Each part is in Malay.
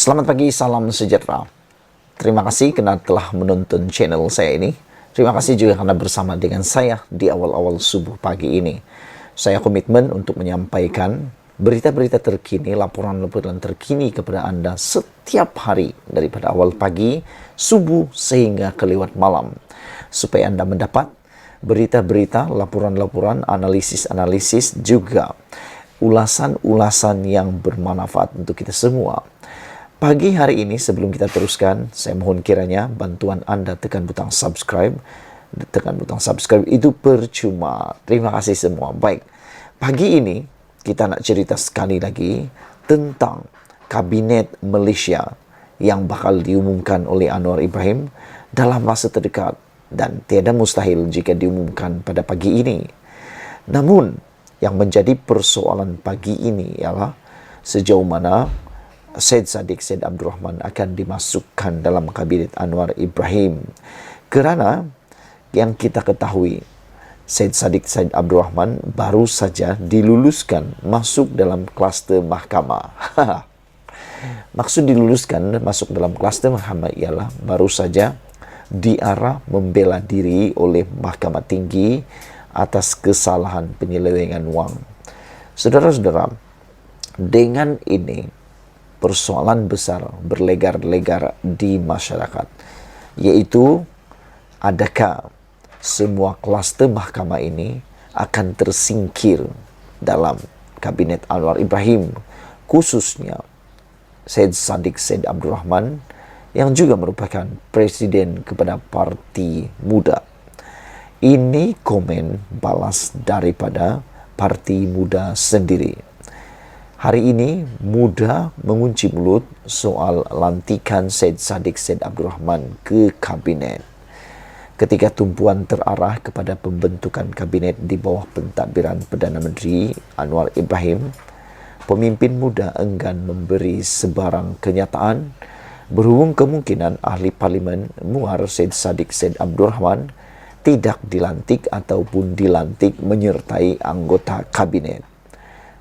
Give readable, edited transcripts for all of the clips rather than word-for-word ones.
Selamat pagi, salam sejahtera. Terima kasih karena telah menonton channel saya ini. Terima kasih juga karena bersama dengan saya di awal-awal subuh pagi ini. Saya komitmen untuk menyampaikan berita-berita terkini, laporan-laporan terkini kepada Anda setiap hari daripada awal pagi, subuh sehingga kelewat malam. Supaya Anda mendapat berita-berita, laporan-laporan, analisis-analisis juga ulasan-ulasan yang bermanfaat untuk kita semua. Pagi hari ini sebelum kita teruskan, saya mohon kiranya bantuan Anda tekan butang subscribe. Tekan butang subscribe itu percuma. Terima kasih semua. Baik, pagi ini kita nak cerita sekali lagi tentang Kabinet Malaysia yang bakal diumumkan oleh Anwar Ibrahim dalam masa terdekat dan tiada mustahil jika diumumkan pada pagi ini. Namun, yang menjadi persoalan pagi ini ialah sejauh mana Syed Saddiq Syed Abdul Rahman akan dimasukkan dalam Kabinet Anwar Ibrahim. Kerana yang kita ketahui, Syed Saddiq Syed Abdul Rahman baru saja diluluskan masuk dalam kluster mahkamah. Maksud diluluskan masuk dalam kluster mahkamah ialah baru saja diarah membela diri oleh Mahkamah Tinggi atas kesalahan penyelewengan wang. Saudara-saudara, dengan ini persoalan besar berlegar-legar di masyarakat, yaitu adakah semua kluster mahkamah ini akan tersingkir dalam Kabinet Anwar Ibrahim, khususnya Syed Saddiq Syed Abdul Rahman yang juga merupakan presiden kepada Parti Muda. Ini komen balas daripada Parti Muda sendiri. Hari ini, Muda mengunci mulut soal lantikan Syed Saddiq Syed Abdul Rahman ke Kabinet. Ketika tumpuan terarah kepada pembentukan Kabinet di bawah pentadbiran Perdana Menteri Anwar Ibrahim, pemimpin Muda enggan memberi sebarang kenyataan berhubung kemungkinan ahli parlimen Muar Syed Saddiq Syed Abdul Rahman tidak dilantik ataupun dilantik menyertai anggota Kabinet.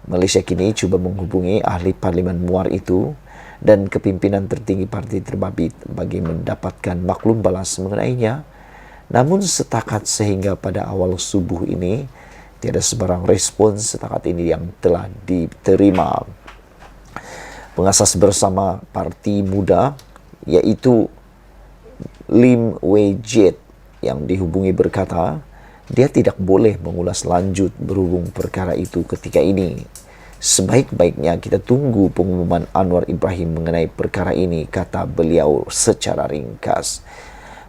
Malaysia kini cuba menghubungi ahli parlimen Muar itu dan kepimpinan tertinggi parti terbabit bagi mendapatkan maklum balas mengenainya. Namun setakat sehingga pada awal subuh ini, tiada sebarang respons setakat ini yang telah diterima. Pengasas bersama Parti Muda iaitu Lim Wei Jet yang dihubungi berkata, dia tidak boleh mengulas lanjut berhubung perkara itu ketika ini. Sebaik-baiknya kita tunggu pengumuman Anwar Ibrahim mengenai perkara ini, kata beliau secara ringkas.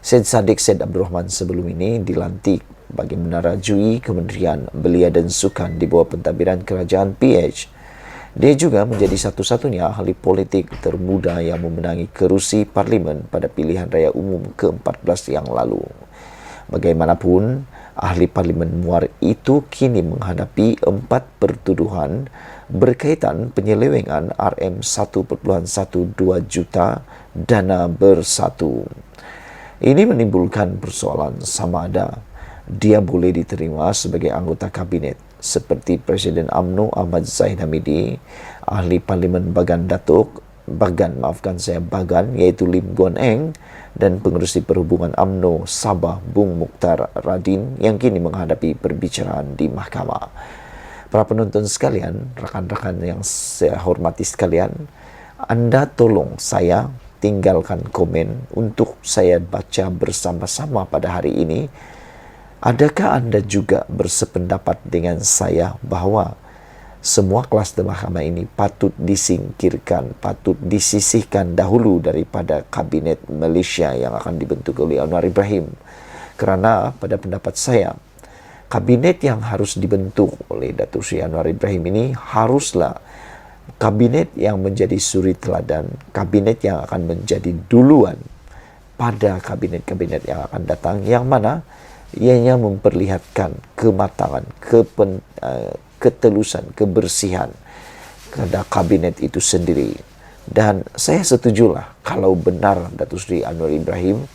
Syed Saddiq Syed Abdul Rahman sebelum ini dilantik bagi menerajui Kementerian Belia dan Sukan di bawah pentadbiran Kerajaan PH. Dia juga menjadi satu-satunya ahli politik termuda yang memenangi kerusi parlimen pada pilihan raya umum ke-14 yang lalu. Bagaimanapun, ahli parlimen Muar itu kini menghadapi 4 pertuduhan berkaitan penyelewengan RM1.12 juta dana bersatu. Ini menimbulkan persoalan sama ada dia boleh diterima sebagai anggota kabinet seperti Presiden UMNO Ahmad Zahid Hamidi, ahli parlimen Bagan iaitu Lim Guan Eng, dan pengerusi perhubungan UMNO Sabah Bung Mukhtar Radin yang kini menghadapi perbicaraan di mahkamah. Para penonton sekalian, rakan-rakan yang saya hormati sekalian, Anda tolong saya tinggalkan komen untuk saya baca bersama-sama pada hari ini. Adakah Anda juga bersependapat dengan saya bahawa semua kluster mahkamah ini patut disingkirkan, patut disisihkan dahulu daripada Kabinet Malaysia yang akan dibentuk oleh Anwar Ibrahim? Kerana pada pendapat saya, Kabinet yang harus dibentuk oleh Datuk Seri Anwar Ibrahim ini haruslah Kabinet yang menjadi suri teladan, Kabinet yang akan menjadi duluan pada kabinet-kabinet yang akan datang, yang mana ianya memperlihatkan kematangan, ketelusan, kebersihan kepada kabinet itu sendiri. Dan saya setujulah kalau benar Datuk Seri Anwar Ibrahim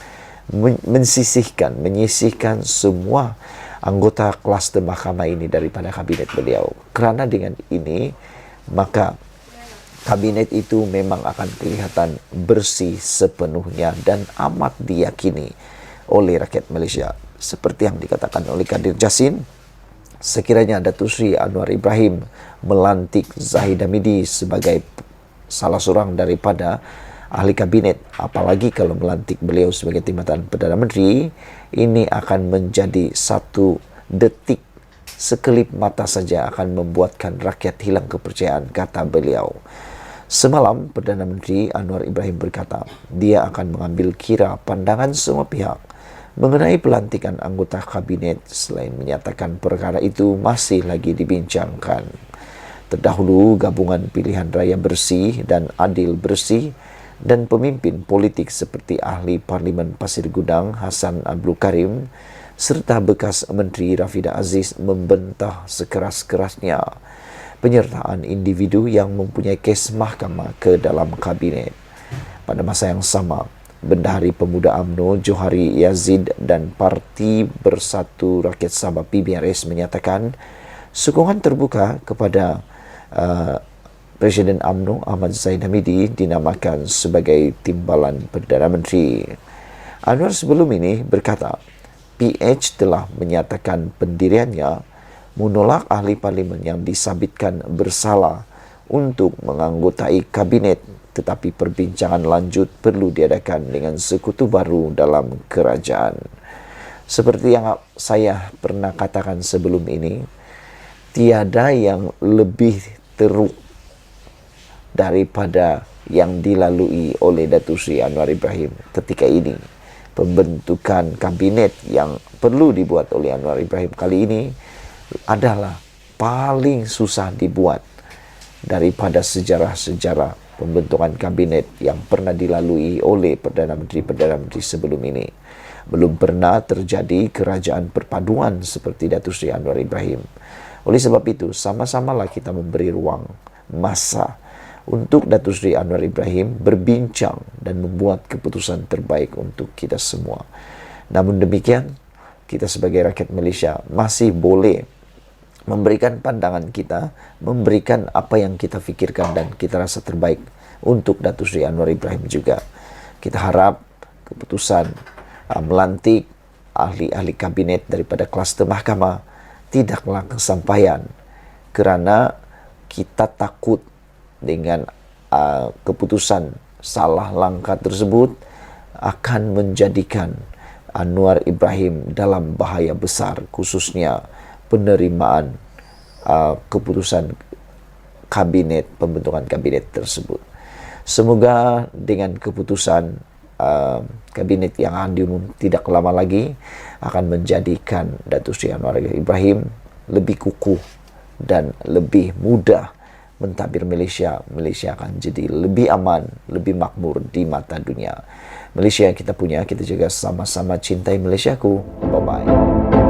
menyisihkan semua anggota kluster mahkamah ini daripada kabinet beliau. Kerana dengan ini, maka kabinet itu memang akan kelihatan bersih sepenuhnya dan amat diyakini oleh rakyat Malaysia. Seperti yang dikatakan oleh Kadir Jassin, sekiranya Datuk Seri Anwar Ibrahim melantik Zahid Hamidi sebagai salah seorang daripada ahli kabinet, apalagi kalau melantik beliau sebagai Timbalan Perdana Menteri, ini akan menjadi satu detik, sekelip mata saja akan membuatkan rakyat hilang kepercayaan, kata beliau. Semalam, Perdana Menteri Anwar Ibrahim berkata, dia akan mengambil kira pandangan semua pihak mengenai pelantikan anggota kabinet, selain menyatakan perkara itu masih lagi dibincangkan. Terdahulu, Gabungan Pilihan Raya Bersih dan Adil Bersih dan pemimpin politik seperti ahli Parlimen Pasir Gudang Hassan Abdul Karim serta bekas Menteri Rafidah Aziz membantah sekeras-kerasnya penyertaan individu yang mempunyai kes mahkamah ke dalam kabinet. Pada masa yang sama, Bendahari Pemuda UMNO Johari Yazid dan Parti Bersatu Rakyat Sabah PBRS menyatakan sokongan terbuka kepada Presiden UMNO Ahmad Zahid Hamidi dinamakan sebagai Timbalan Perdana Menteri. Anwar sebelum ini berkata, PH telah menyatakan pendiriannya menolak ahli parlimen yang disabitkan bersalah untuk menganggotai kabinet, tetapi perbincangan lanjut perlu diadakan dengan sekutu baru dalam kerajaan. Seperti yang saya pernah katakan sebelum ini, tiada yang lebih teruk daripada yang dilalui oleh Datuk Seri Anwar Ibrahim ketika ini. Pembentukan kabinet yang perlu dibuat oleh Anwar Ibrahim kali ini adalah paling susah dibuat daripada sejarah-sejarah pembentukan kabinet yang pernah dilalui oleh Perdana Menteri sebelum ini. Belum pernah terjadi kerajaan perpaduan seperti Datuk Seri Anwar Ibrahim. Oleh sebab itu, sama-samalah kita memberi ruang, masa untuk Datuk Seri Anwar Ibrahim berbincang dan membuat keputusan terbaik untuk kita semua. Namun demikian, kita sebagai rakyat Malaysia masih boleh memberikan pandangan kita, memberikan apa yang kita fikirkan dan kita rasa terbaik untuk Datuk Seri Anwar Ibrahim juga. Kita harap keputusan melantik ahli-ahli kabinet daripada kluster mahkamah tidaklah kesampaian, kerana kita takut dengan keputusan salah langkah tersebut akan menjadikan Anwar Ibrahim dalam bahaya besar, khususnya penerimaan keputusan kabinet, pembentukan kabinet tersebut. Semoga dengan keputusan kabinet yang akan diumum tidak lama lagi akan menjadikan Datuk Seri Anwar Ibrahim lebih kukuh dan lebih mudah mentadbir Malaysia. Malaysia akan jadi lebih aman, lebih makmur di mata dunia. Malaysia yang kita punya, kita juga sama-sama cintai Malaysiaku. Bye-bye.